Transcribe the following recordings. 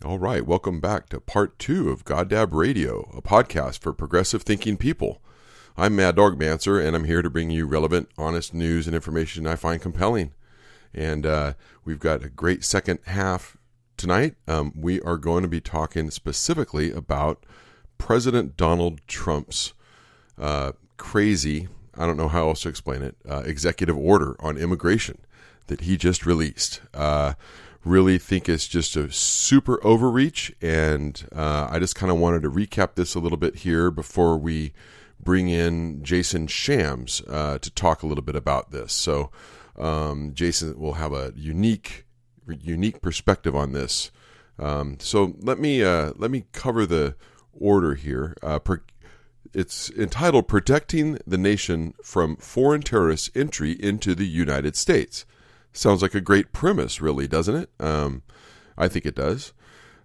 All right, welcome back to part 2 of GODDAB Radio, a podcast for progressive thinking people. I'm Mad Dog Mansur, and I'm here to bring you relevant, honest news and information I find compelling. And we've got a great second half tonight. We are going to be talking specifically about President Donald Trump's crazy, I don't know how else to explain it, executive order on immigration that he just released. Really think it's just a super overreach, and I just kind of wanted to recap this a little bit here before we bring in Jason Shams to talk a little bit about this. So Jason will have a unique perspective on this. So let me cover the order here. It's entitled "Protecting the Nation from Foreign Terrorist Entry into the United States." Sounds like a great premise, really, doesn't it? I think it does.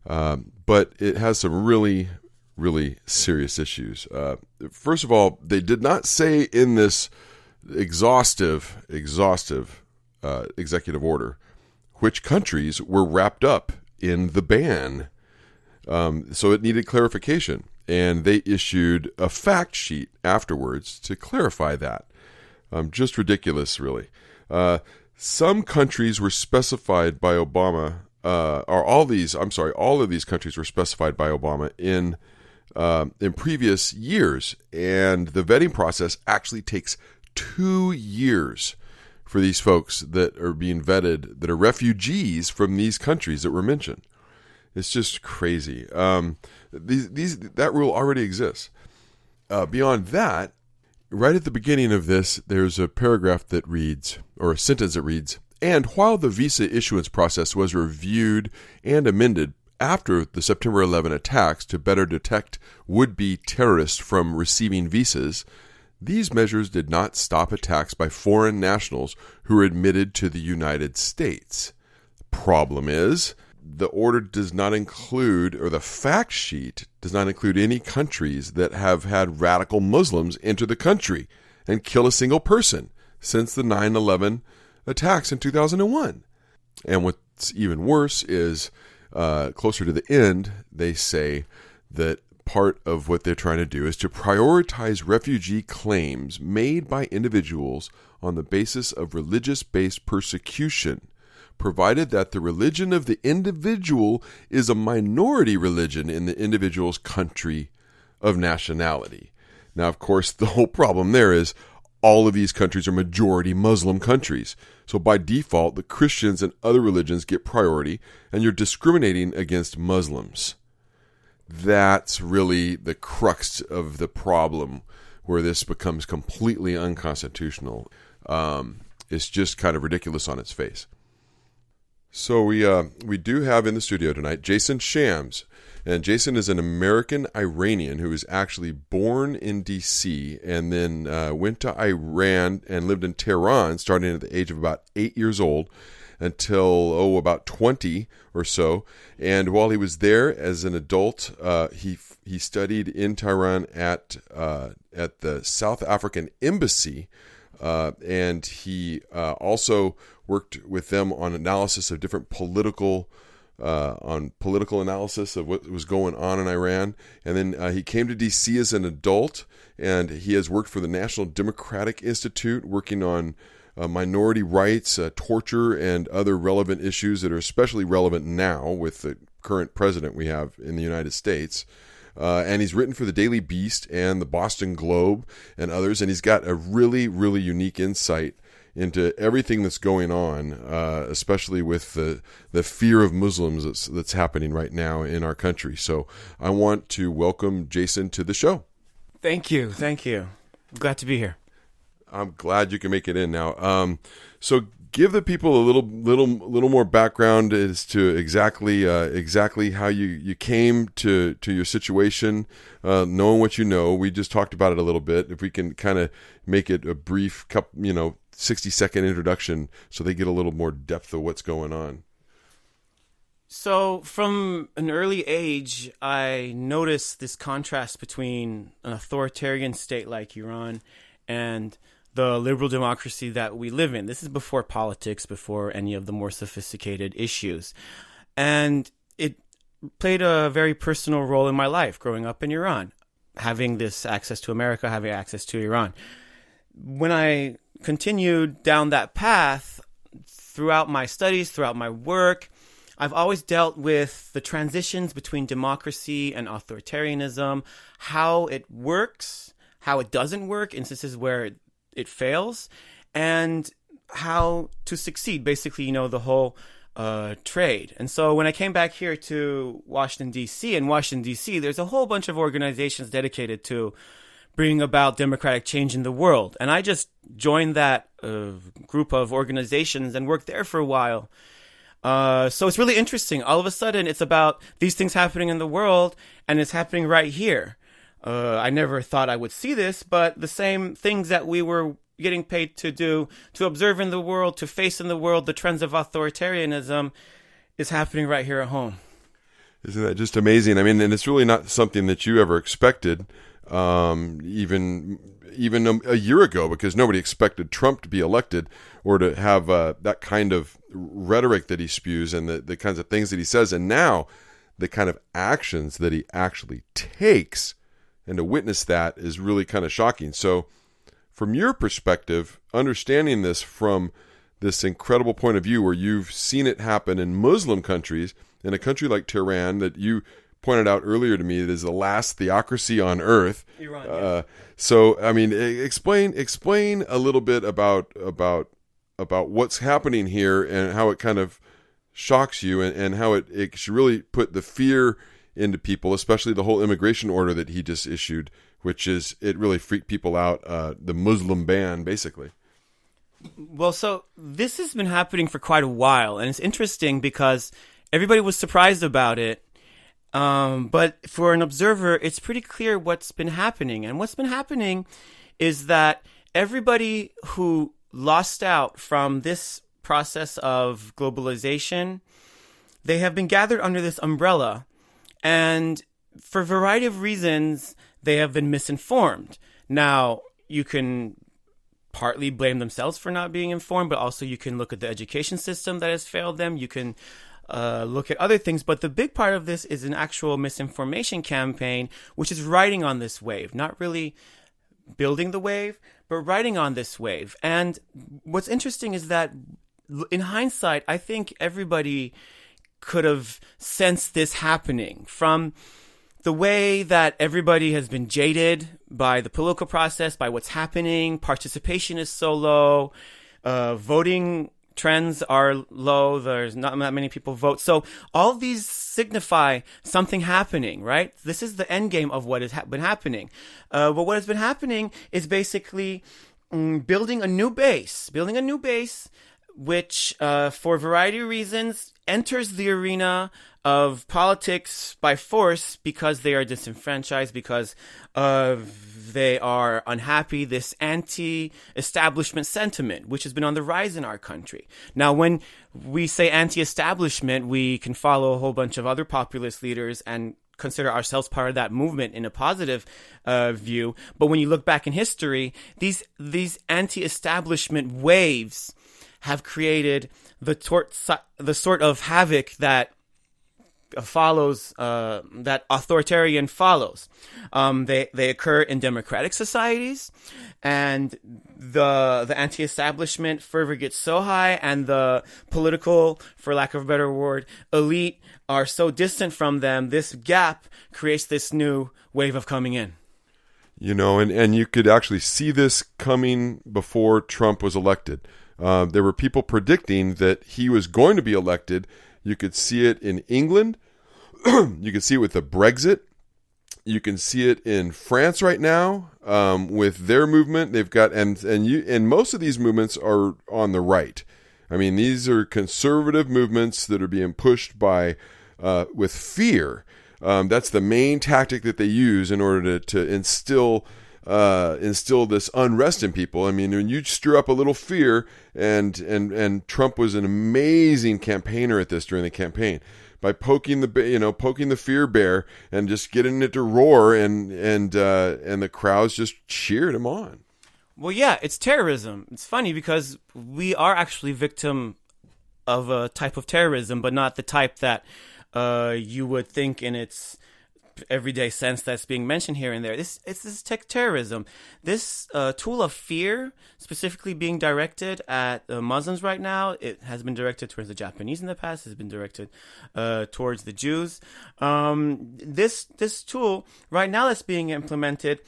But it has some really, really serious issues. First of all, they did not say in this exhaustive executive order which countries were wrapped up in the ban. So it needed clarification. And they issued a fact sheet afterwards to clarify that. Just ridiculous, really. Some countries were specified by Obama, all of these countries were specified by Obama in previous years, and the vetting process actually takes 2 years for these folks that are being vetted, that are refugees from these countries that were mentioned. It's just crazy. That rule already exists. Beyond that, right at the beginning of this, there's a paragraph that reads, or a sentence that reads, "And while the visa issuance process was reviewed and amended after the September 11 attacks to better detect would-be terrorists from receiving visas, these measures did not stop attacks by foreign nationals who were admitted to the United States." Problem is, the order does not include, or the fact sheet does not include, any countries that have had radical Muslims enter the country and kill a single person since the 9/11 attacks in 2001. And what's even worse is, closer to the end, they say that part of what they're trying to do is to prioritize refugee claims made by individuals on the basis of religious-based persecution, provided that the religion of the individual is a minority religion in the individual's country of nationality. Now, of course, the whole problem there is all of these countries are majority Muslim countries. So by default, the Christians and other religions get priority, and you're discriminating against Muslims. That's really the crux of the problem where this becomes completely unconstitutional. It's just kind of ridiculous on its face. So we do have in the studio tonight Jason Shams, and Jason is an American-Iranian who was actually born in D.C. and then went to Iran and lived in Tehran starting at the age of about 8 years old until about 20 or so. And while he was there as an adult, he studied in Tehran at the South African Embassy, and he also worked with them on analysis of different political analysis of what was going on in Iran. And then he came to D.C. as an adult, and he has worked for the National Democratic Institute, working on minority rights, torture, and other relevant issues that are especially relevant now with the current president we have in the United States. And he's written for the Daily Beast and the Boston Globe and others, and he's got a really, really unique insight into everything that's going on, especially with the fear of Muslims that's happening right now in our country. So I want to welcome Jason to the show. Thank you. I'm glad to be here. I'm glad you can make it in now. So give the people a little more background as to exactly how you came to your situation, knowing what you know. We just talked about it a little bit. If we can kind of make it a brief 60-second introduction so they get a little more depth of what's going on. So from an early age, I noticed this contrast between an authoritarian state like Iran and the liberal democracy that we live in. This is before politics, before any of the more sophisticated issues. And played a very personal role in my life growing up in Iran, having this access to America, having access to Iran. When I continued down that path throughout my studies, throughout my work, I've always dealt with the transitions between democracy and authoritarianism, how it works, how it doesn't work, instances where it fails, and how to succeed, basically, the whole trade. And so when I came back here to Washington, D.C., in Washington, D.C., there's a whole bunch of organizations dedicated to bringing about democratic change in the world. And I just joined that group of organizations and worked there for a while. So it's really interesting. All of a sudden, it's about these things happening in the world, and it's happening right here. I never thought I would see this, but the same things that we were getting paid to do, to observe in the world, to face in the world, the trends of authoritarianism, is happening right here at home. Isn't that just amazing? I mean, and it's really not something that you ever expected, even a year ago, because nobody expected Trump to be elected or to have that kind of rhetoric that he spews and the kinds of things that he says. And now the kind of actions that he actually takes, and to witness that is really kind of shocking. So from your perspective, understanding this from this incredible point of view where you've seen it happen in Muslim countries, in a country like Tehran that you pointed out earlier to me, that is the last theocracy on earth. Iran, yes. So, I mean, explain a little bit about what's happening here and how it kind of shocks you, and how it should really put the fear into people, especially the whole immigration order that he just issued, which is, it really freaked people out, the Muslim ban, basically. Well, so this has been happening for quite a while, and it's interesting because everybody was surprised about it. But for an observer, it's pretty clear what's been happening. And what's been happening is that everybody who lost out from this process of globalization, they have been gathered under this umbrella. And for a variety of reasons, they have been misinformed. Now, you can partly blame themselves for not being informed, but also you can look at the education system that has failed them. You can look at other things. But the big part of this is an actual misinformation campaign, which is riding on this wave, not really building the wave, but riding on this wave. And what's interesting is that in hindsight, I think everybody could have sensed this happening from the way that everybody has been jaded by the political process, by what's happening. Participation is so low. Voting trends are low. There's not that many people vote. So all these signify something happening, right? This is the end game of what has been happening. But what has been happening is basically building a new base, which for a variety of reasons enters the arena of politics by force because they are disenfranchised, because they are unhappy, this anti-establishment sentiment, which has been on the rise in our country. Now, when we say anti-establishment, we can follow a whole bunch of other populist leaders and consider ourselves part of that movement in a positive view. But when you look back in history, these anti-establishment waves have created the sort of havoc that follows, that authoritarian follows. They occur in democratic societies, and the anti-establishment fervor gets so high, and the political, for lack of a better word, elite are so distant from them. This gap creates this new wave of coming in. You know, and you could actually see this coming before Trump was elected. There were people predicting that he was going to be elected. You could see it in England. You can see it with the Brexit. You can see it in France right now with their movement. They've got and most of these movements are on the right. I mean, these are conservative movements that are being pushed by with fear. That's the main tactic that they use in order to instill this unrest in people. I mean, when you stir up a little fear, and Trump was an amazing campaigner at this during the campaign, by poking the fear bear and just getting it to roar, and the crowds just cheered him on. Well, yeah, it's terrorism. It's funny because we are actually victim of a type of terrorism, but not the type that you would think in its everyday sense that's being mentioned here and there. It's this terrorism, this tool of fear, specifically being directed at Muslims right now. It has been directed towards the Japanese in the past. It has been directed towards the Jews. This tool right now that's being implemented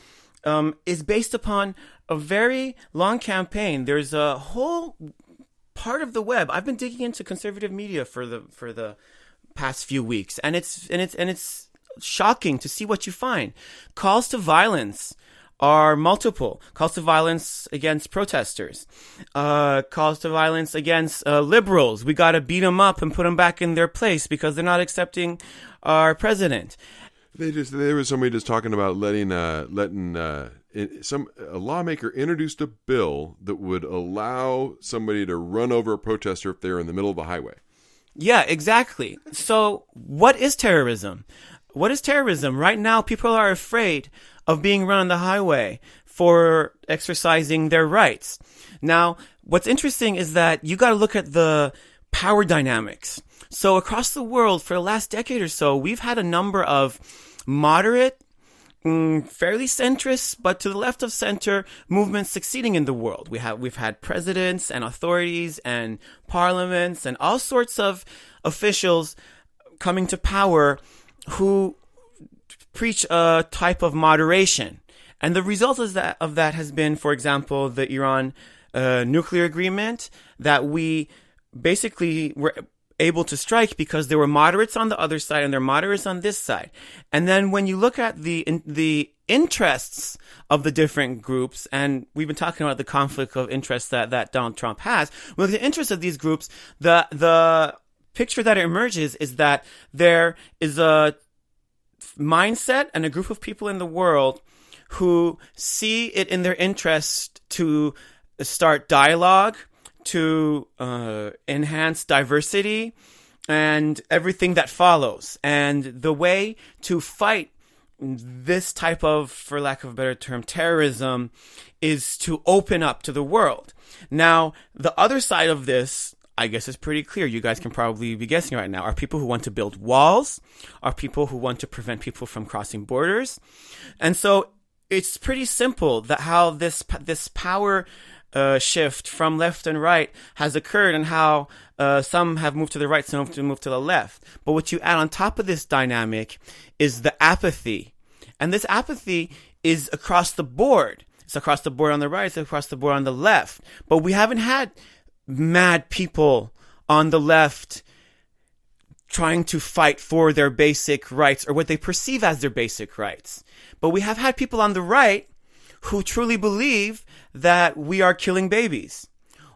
is based upon a very long campaign. There's a whole part of the web. I've been digging into conservative media for the past few weeks, and it's shocking to see what you find. Calls to violence are multiple. Calls to violence against protesters. Calls to violence against liberals. We got to beat them up and put them back in their place because they're not accepting our president. There was somebody just talking about letting a lawmaker introduced a bill that would allow somebody to run over a protester if they're in the middle of a highway. Yeah, exactly. So what is terrorism? What is terrorism? Right now, people are afraid of being run on the highway for exercising their rights. Now, what's interesting is that you got to look at the power dynamics. So across the world, for the last decade or so, we've had a number of moderate, fairly centrist, but to the left of center movements succeeding in the world. We've had presidents and authorities and parliaments and all sorts of officials coming to power who preach a type of moderation. And the result of that has been, for example, the Iran nuclear agreement that we basically were able to strike because there were moderates on the other side and there are moderates on this side. And then when you look at the interests of the different groups, and we've been talking about the conflict of interest that Donald Trump has, well, the interests of these groups, the picture that emerges is that there is a mindset and a group of people in the world who see it in their interest to start dialogue, to enhance diversity and everything that follows. And the way to fight this type of, for lack of a better term, terrorism is to open up to the world. Now, the other side of this, I guess, is pretty clear. You guys can probably be guessing right now. Are people who want to build walls? Are people who want to prevent people from crossing borders? And so it's pretty simple that how this power shift from left and right has occurred, and how some have moved to the right, some have moved to the left. But what you add on top of this dynamic is the apathy. And this apathy is across the board. It's across the board on the right, it's across the board on the left. But we haven't had mad people on the left trying to fight for their basic rights or what they perceive as their basic rights. But we have had people on the right who truly believe that we are killing babies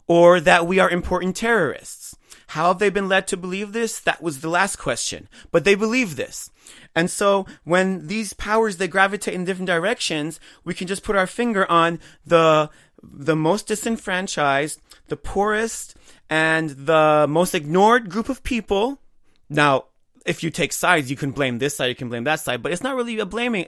or that we are important terrorists. How have they been led to believe this? That was the last question. But they believe this. And so when these powers, they gravitate in different directions, we can just put our finger on the most disenfranchised, the poorest, and the most ignored group of people. Now, if you take sides, you can blame this side, you can blame that side, but it's not really a blaming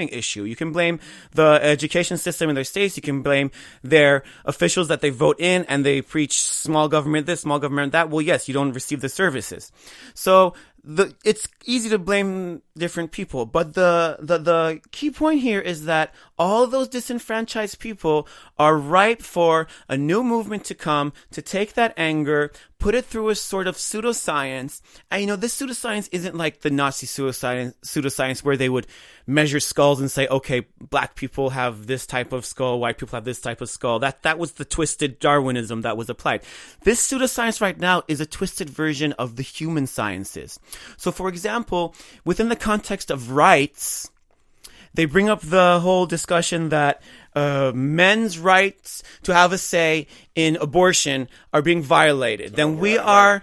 issue. You can blame the education system in their states, you can blame their officials that they vote in and they preach small government this, small government that. Well, yes, you don't receive the services. So it's easy to blame different people, but the key point here is that all those disenfranchised people are ripe for a new movement to come, to take that anger, put it through a sort of pseudoscience. And this pseudoscience isn't like the Nazi pseudoscience where they would measure skulls and say, okay, black people have this type of skull, white people have this type of skull. That was the twisted Darwinism that was applied. This pseudoscience right now is a twisted version of the human sciences. So, for example, within the context of rights, they bring up the whole discussion that men's rights to have a say in abortion are being violated. Then we are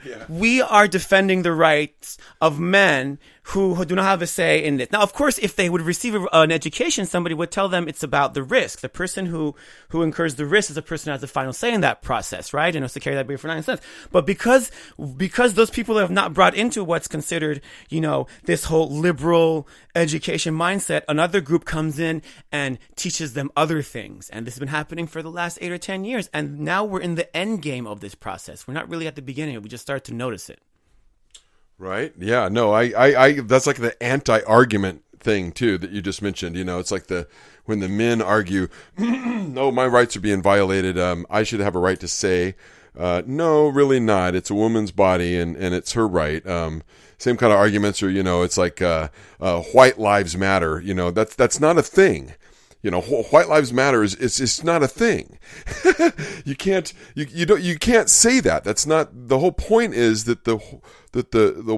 defending the rights of men who do not have a say in it. Now, of course, if they would receive an education, somebody would tell them it's about the risk. The person who incurs the risk is the person who has the final say in that process, right? And it's to carry that beer for 9 cents. But because those people have not brought into what's considered, this whole liberal education mindset, another group comes in and teaches them other things. And this has been happening for the last 8 or 10 years. And now we're in the end game of this process. We're not really at the beginning. We just start to notice it. Right? Yeah. No, I that's like the anti-argument thing too that you just mentioned. It's like when the men argue, no, my rights are being violated. I should have a right to say, no, really not. It's a woman's body and it's her right. Same kind of arguments, or it's like white lives matter. That's not a thing. White lives matter it's not a thing. You can't say that. That's not the whole point. Is that the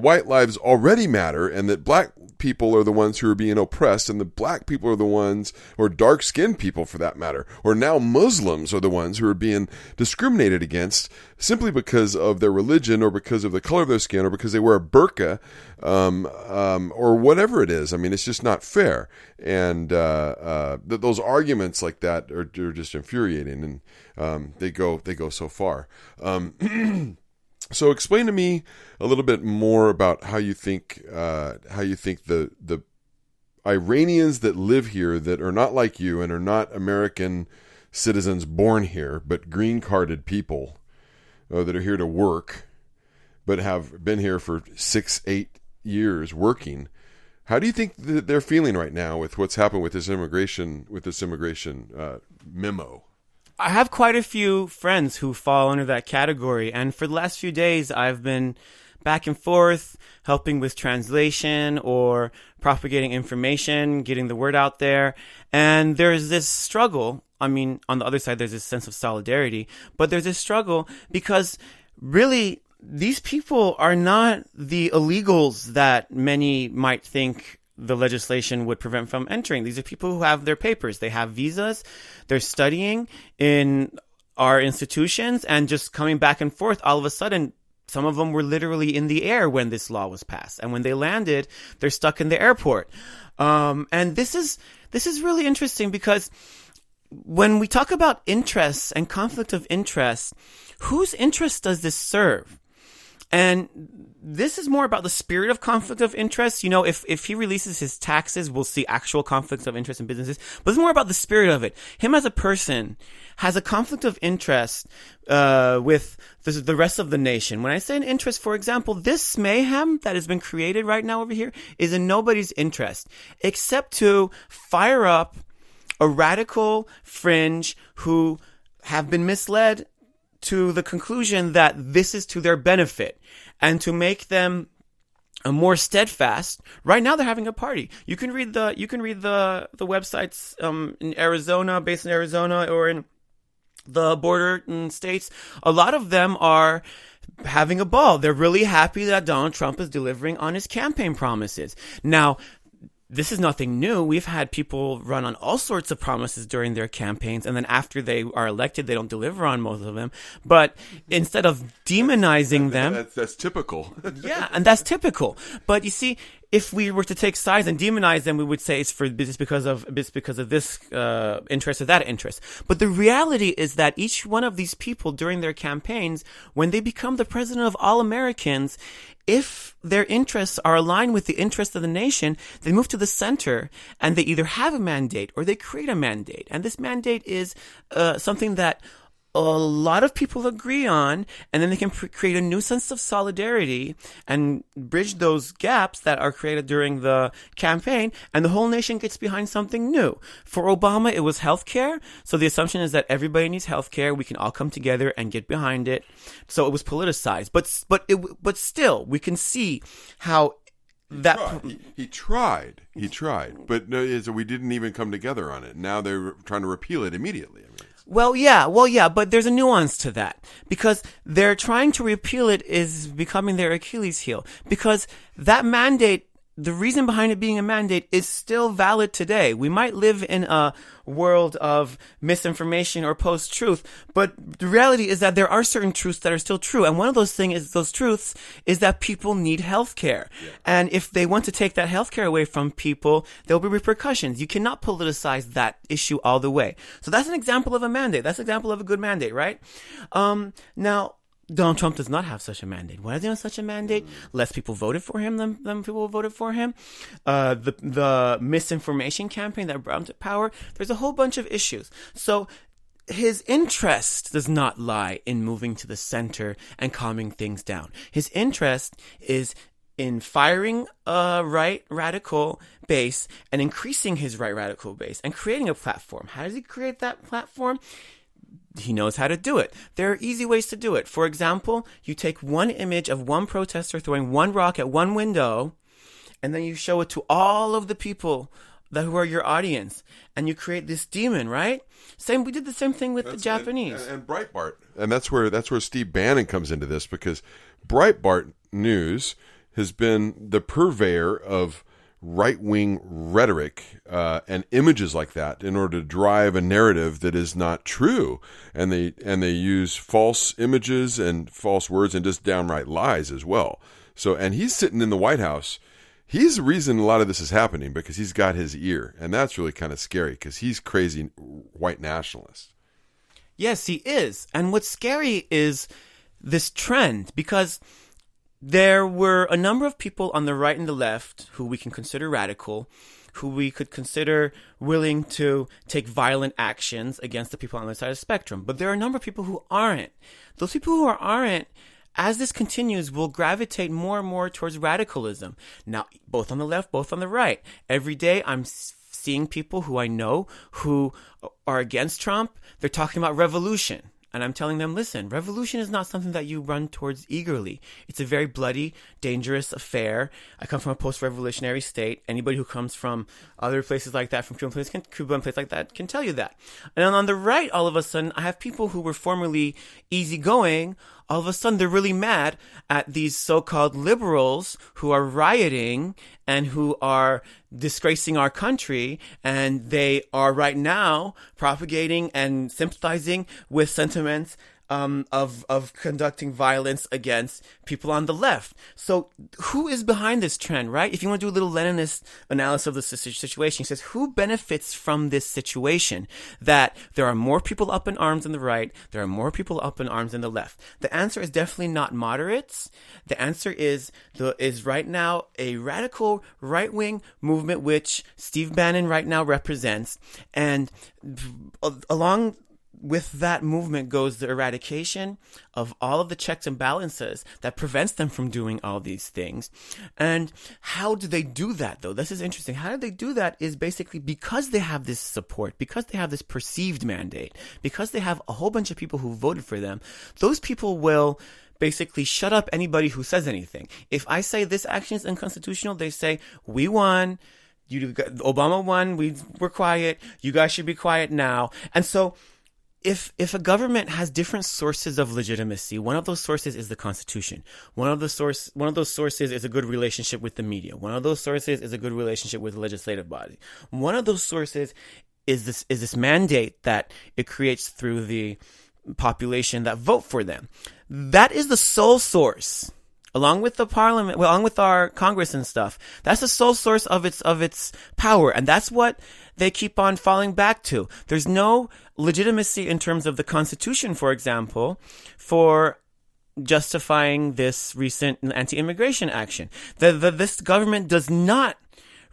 white lives already matter, and that black people are the ones who are being oppressed, and the black people are the ones, or dark-skinned people for that matter, or now Muslims are the ones who are being discriminated against simply because of their religion, or because of the color of their skin, or because they wear a burqa, or whatever it is. I mean, it's just not fair. And those arguments like that are just infuriating, and they go so far. So explain to me a little bit more about how you think the Iranians that live here, that are not like you and are not American citizens born here, but green-carded people that are here to work, but have been here for 6-8 years working. How do you think that they're feeling right now with what's happened with this immigration memo? I have quite a few friends who fall under that category, and for the last few days I've been back and forth helping with translation or propagating information, getting the word out there. And there's this struggle. I mean, on the other side there's this sense of solidarity, but there's this struggle because really these people are not the illegals that many might think the legislation would prevent from entering. These are people who have their papers. They have visas. They're studying in our institutions, and just coming back and forth. All of a sudden, some of them were literally in the air when this law was passed. And when they landed, they're stuck in the airport. And this is really interesting because when we talk about interests and conflict of interest, whose interest does this serve? And this is more about the spirit of conflict of interest. If he releases his taxes, we'll see actual conflicts of interest in businesses. But it's more about the spirit of it. Him as a person has a conflict of interest with the rest of the nation. When I say an interest, for example, this mayhem that has been created right now over here is in nobody's interest, except to fire up a radical fringe who have been misled to the conclusion that this is to their benefit, and to make them more steadfast. Right now they're having a party. You can read the websites in Arizona, based in Arizona, or in the border states. A lot of them are having a ball. They're really happy that Donald Trump is delivering on his campaign promises. Now, this is nothing new. We've had people run on all sorts of promises during their campaigns, and then after they are elected, they don't deliver on most of them. But instead of demonizing them... That's typical. Yeah, and that's typical. But you see, if we were to take sides and demonize them, we would say it's because of this interest or that interest. But the reality is that each one of these people during their campaigns, when they become the president of all Americans, if their interests are aligned with the interests of the nation, they move to the center and they either have a mandate or they create a mandate. And this mandate is something that a lot of people agree on, and then they can create a new sense of solidarity and bridge those gaps that are created during the campaign, and the whole nation gets behind something new. For Obama, it was healthcare, so the assumption is that everybody needs healthcare. We can all come together and get behind it. So it was politicized, but still, we can see how he tried, but no, so we didn't even come together on it. Now they're trying to repeal it immediately. I mean, Well, yeah, but there's a nuance to that, because they're trying to repeal it is becoming their Achilles heel, because that mandate, the reason behind it being a mandate, is still valid today. We might live in a world of misinformation or post-truth, but the reality is that there are certain truths that are still true. And one of those truths is that people need healthcare. Yeah. And if they want to take that healthcare away from people, there'll be repercussions. You cannot politicize that issue all the way. So that's an example of a mandate. That's an example of a good mandate, right? Now, Donald Trump does not have such a mandate. Why does he have such a mandate? Less people voted for him than people voted for him. The misinformation campaign that brought him to power. There's a whole bunch of issues. So his interest does not lie in moving to the center and calming things down. His interest is in firing a right radical base and increasing his right radical base and creating a platform. How does he create that platform? He knows how to do it. There are easy ways to do it. For example, you take one image of one protester throwing one rock at one window, and then you show it to all of the people who are your audience, and you create this demon, right? We did the same thing with the Japanese. And Breitbart. And that's where Steve Bannon comes into this, because Breitbart News has been the purveyor of right-wing rhetoric and images like that in order to drive a narrative that is not true, and they use false images and false words and just downright lies as well. So, and he's sitting in the White House. He's the reason a lot of this is happening, because he's got his ear, and that's really kind of scary because he's crazy white nationalist. Yes, he is. And what's scary is this trend, because there were a number of people on the right and the left who we can consider radical, who we could consider willing to take violent actions against the people on the other side of the spectrum. But there are a number of people who aren't. Those people who aren't, as this continues, will gravitate more and more towards radicalism. Now, both on the left, both on the right. Every day I'm seeing people who I know who are against Trump. They're talking about revolution. And I'm telling them, listen, revolution is not something that you run towards eagerly. It's a very bloody, dangerous affair. I come from a post-revolutionary state. Anybody who comes from other places like that, from Cuba and places like that, can tell you that. And then on the right, all of a sudden, I have people who were formerly easygoing. All of a sudden, they're really mad at these so-called liberals who are rioting and who are disgracing our country, and they are right now propagating and sympathizing with sentiments of conducting violence against people on the left. So who is behind this trend, right? If you want to do a little Leninist analysis of the situation, he says, who benefits from this situation? That there are more people up in arms on the right, there are more people up in arms on the left. The answer is definitely not moderates. The answer is right now a radical right-wing movement, which Steve Bannon right now represents. And along with that movement goes the eradication of all of the checks and balances that prevents them from doing all these things. And how do they do that, though? This is interesting. How do they do that is basically because they have this support, because they have this perceived mandate, because they have a whole bunch of people who voted for them. Those people will basically shut up anybody who says anything. If I say this action is unconstitutional, they say, we won. Obama won. We're quiet. You guys should be quiet now. And so if a government has different sources of legitimacy, one of those sources is the Constitution. One of those sources is a good relationship with the media. One of those sources is a good relationship with the legislative body. One of those sources is this mandate that it creates through the population that vote for them. That is the sole source. Along with the parliament, along with our Congress and stuff, that's the sole source of its power, and that's what they keep on falling back to. There's no legitimacy in terms of the Constitution, for example, for justifying this recent anti-immigration action. This government does not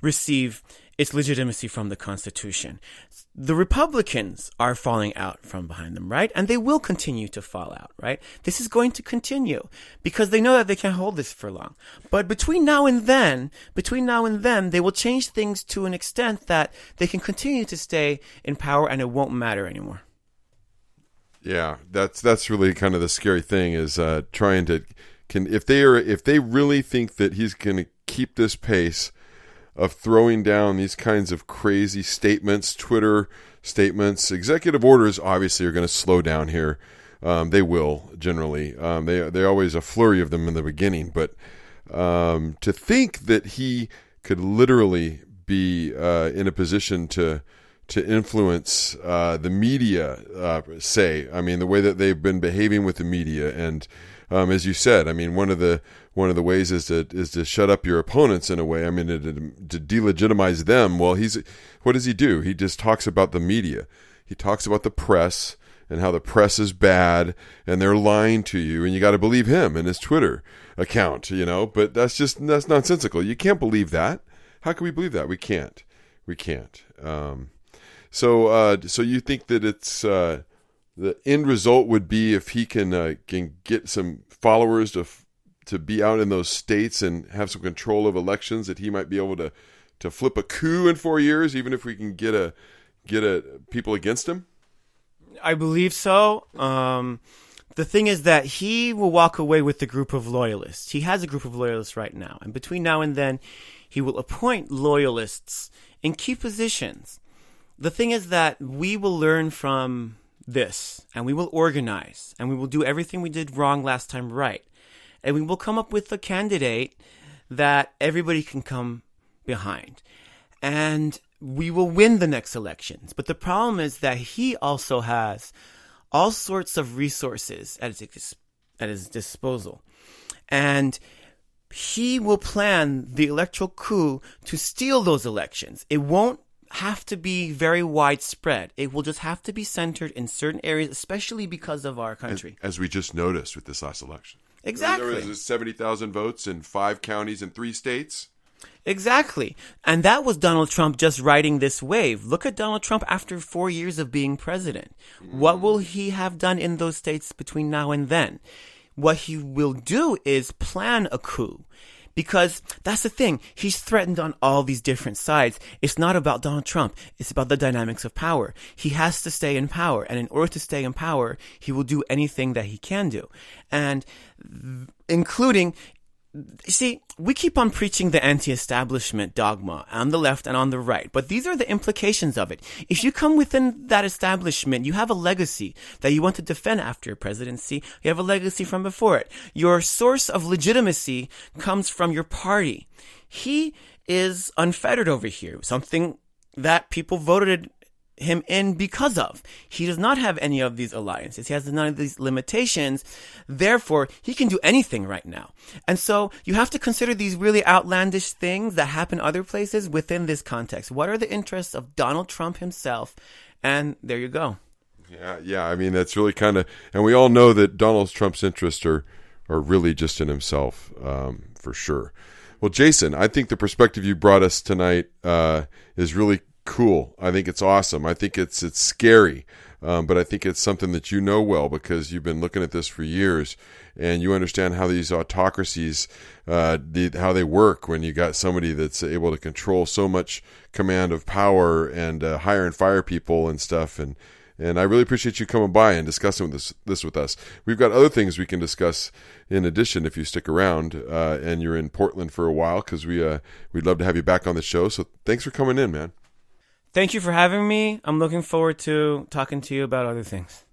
receive its legitimacy from the Constitution. The Republicans are falling out from behind them, right? And they will continue to fall out, right? This is going to continue because they know that they can't hold this for long. But between now and then, they will change things to an extent that they can continue to stay in power and it won't matter anymore. Yeah, that's really kind of the scary thing is trying to if they really think that he's going to keep this pace of throwing down these kinds of crazy statements, Twitter statements, executive orders obviously are going to slow down here. They will generally. They're always a flurry of them in the beginning, but to think that he could literally be in a position to influence the media, the way that they've been behaving with the media, and as you said, I mean, one of the ways is to shut up your opponents in a way. I mean, to delegitimize them. Well, what does he do? He just talks about the media. He talks about the press and how the press is bad and they're lying to you, and you got to believe him and his Twitter account. But that's nonsensical. You can't believe that. How can we believe that? We can't. So you think that it's the end result would be if he can get some followers to to be out in those states and have some control of elections, that he might be able to flip a coup in 4 years, even if we can get a people against him? I believe so. The thing is that he will walk away with a group of loyalists. He has a group of loyalists right now. And between now and then, he will appoint loyalists in key positions. The thing is that we will learn from this, and we will organize, and we will do everything we did wrong last time right. And we will come up with a candidate that everybody can come behind. And we will win the next elections. But the problem is that he also has all sorts of resources at his disposal. And he will plan the electoral coup to steal those elections. It won't have to be very widespread. It will just have to be centered in certain areas, especially because of our country. As we just noticed with this last election. Exactly. There was 70,000 votes in 5 counties in 3 states. Exactly. And that was Donald Trump just riding this wave. Look at Donald Trump after 4 years of being president. What will he have done in those states between now and then? What he will do is plan a coup. Because that's the thing. He's threatened on all these different sides. It's not about Donald Trump. It's about the dynamics of power. He has to stay in power. And in order to stay in power, he will do anything that he can do. And including... See, we keep on preaching the anti-establishment dogma on the left and on the right, but these are the implications of it. If you come within that establishment, you have a legacy that you want to defend after your presidency. You have a legacy from before it. Your source of legitimacy comes from your party. He is unfettered over here, something that people voted him in because of. He does not have any of these alliances. He has none of these limitations. Therefore, he can do anything right now. And so you have to consider these really outlandish things that happen other places within this context. What are the interests of Donald Trump himself? And there you go. Yeah. I mean, that's really kind of, and we all know that Donald Trump's interests are really just in himself, for sure. Well, Jason, I think the perspective you brought us tonight is really cool. I think it's awesome. I think it's scary, but I think it's something that you know well because you've been looking at this for years, and you understand how these autocracies, how they work when you got somebody that's able to control so much command of power and hire and fire people and stuff. And I really appreciate you coming by and discussing this with us. We've got other things we can discuss in addition if you stick around and you're in Portland for a while, because we'd love to have you back on the show. So thanks for coming in, man. Thank you for having me. I'm looking forward to talking to you about other things.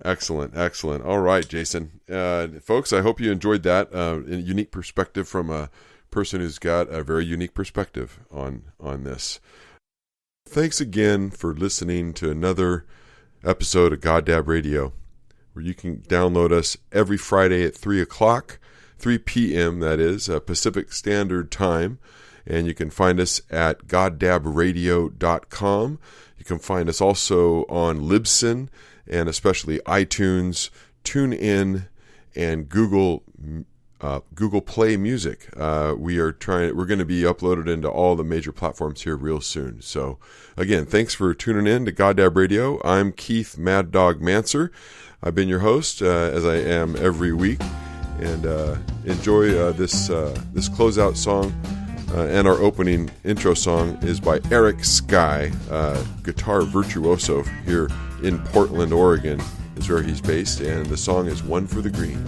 Excellent. All right, Jason. Folks, I hope you enjoyed that. A unique perspective from a person who's got a very unique perspective on this. Thanks again for listening to another episode of GODDAB Radio, where you can download us every Friday at 3 p.m., that is, Pacific Standard Time. And you can find us at goddabbradio.com. You can find us also on Libsyn and especially iTunes, TuneIn, and Google Play Music. We're going to be uploaded into all the major platforms here real soon. So again, thanks for tuning in to GODDAB Radio. I'm Keith Mad Dog Mansur. I've been your host, as I am every week. And enjoy this closeout song. And our opening intro song is by Eric Sky, guitar virtuoso here in Portland, Oregon, is where he's based. And the song is One for the Green.